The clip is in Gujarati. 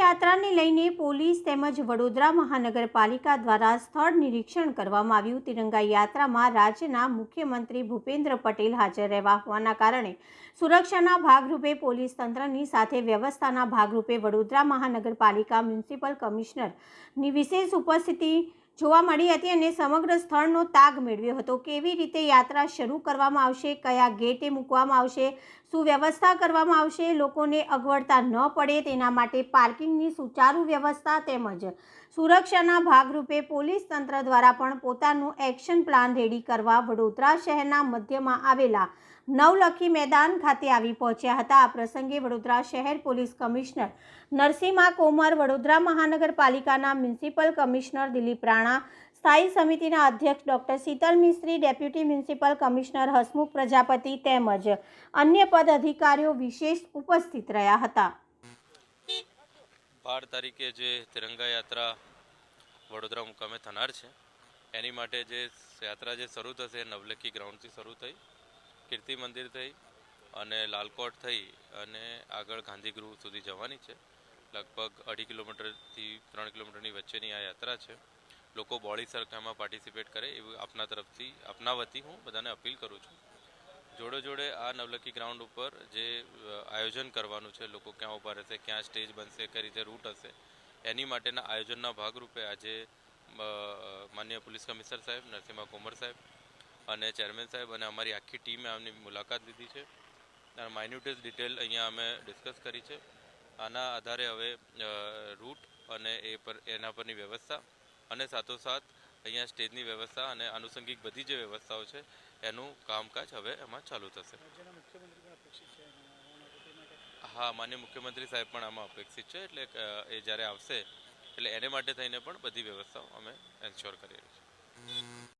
યાત્રાને લઈને પોલીસ તેમજ વડોદરા મહાનગરપાલિકા દ્વારા સ્થળ નિરીક્ષણ કરવામાં આવ્યું। તિરંગા યાત્રામાં રાજ્યના મુખ્યમંત્રી ભૂપેન્દ્ર પટેલ હાજર રહેવા હોવાના કારણે સુરક્ષાના ભાગરૂપે પોલીસ તંત્રની સાથે વ્યવસ્થાના ભાગરૂપે વડોદરા મહાનગરપાલિકા મ્યુનિસિપલ કમિશનરની વિશેષ ઉપસ્થિતિ જોવા મળી હતી અને સમગ્ર સ્થળનો તાગ મેળવ્યો હતો। કેવી રીતે યાત્રા શરૂ કરવામાં આવશે, કયા ગેટે મૂકવામાં આવશે, શું વ્યવસ્થા કરવામાં આવશે, લોકોને અગવડતા ન પડે તેના માટે પાર્કિંગની સુચારુ વ્યવસ્થા તેમજ સુરક્ષાના ભાગરૂપે પોલીસ તંત્ર દ્વારા પણ પોતાનું એક્શન પ્લાન રેડી કરવા વડોદરા શહેરના મધ્યમાં આવેલા નવલખી મેદાન ખાતે આવી પહોંચ્યા હતા। આ પ્રસંગે વડોદરા શહેર પોલીસ કમિશનર નરસિંહા કોમર, વડોદરા મહાનગરપાલિકાના મ્યુનિસિપલ કમિશનર દિલીપ રાણા, સ્થાયી સમિતિના અધ્યક્ષ doctor Sheetal Mistry, deputy municipal commissioner Hasmukh Prajapati તેમજ અન્ય પદ અધિકારીઓ વિશેષ ઉપસ્થિત રહ્યા હતા। 12 તારીખે જે તિરંગા યાત્રા વડોદરા મુકામે થનાર છે એની માટે જે યાત્રા જે શરૂ થશે નવલખી ગ્રાઉન્ડથી શરૂ થઈ, કીર્તિ મંદિર થઈ અને લાલકોટ થઈ અને આગળ ગાંધીગૃહ સુધી જવાની છે। લગભગ 2.5 કિલોમીટરથી 3 કિલોમીટરની વચ્ચેની આ યાત્રા છે। લોકો બોડી સરખામાં પાર્ટિસિપેટ કરે એવું આપના વતી હું બધાને અપીલ કરું છું। જોડે જોડે આ નવલખી ગ્રાઉન્ડ ઉપર જે આયોજન કરવાનું છે, લોકો ક્યાં ઊભા રહેશે, ક્યાં સ્ટેજ બનશે, કઈ રીતે રૂટ હશે, એની માટેના આયોજનના ભાગરૂપે આજે માનનીય પોલીસ કમિશનર સાહેબ નરસિંહા કોમર સાહેબ અને ચેરમેન સાહેબ અને અમારી આખી ટીમે આમની મુલાકાત લીધી છે અને માઇન્યુટેસ્ટ ડિટેલ અહીંયા અમે ડિસ્કસ કરી છે। આના આધારે હવે રૂટ અને એના પરની વ્યવસ્થા અને સાથોસાથ અહીંયા સ્ટેજની વ્યવસ્થા અને આનુષંગિક બધી જે વ્યવસ્થાઓ છે એનું કામકાજ હવે એમાં ચાલુ થશે। હા, માનનીય મુખ્યમંત્રી સાહેબ પણ આમાં અપેક્ષિત છે, એટલે એ જ્યારે આવશે એટલે એને માટે થઈને પણ બધી વ્યવસ્થાઓ અમે એન્શ્યોર કરી રહી છે।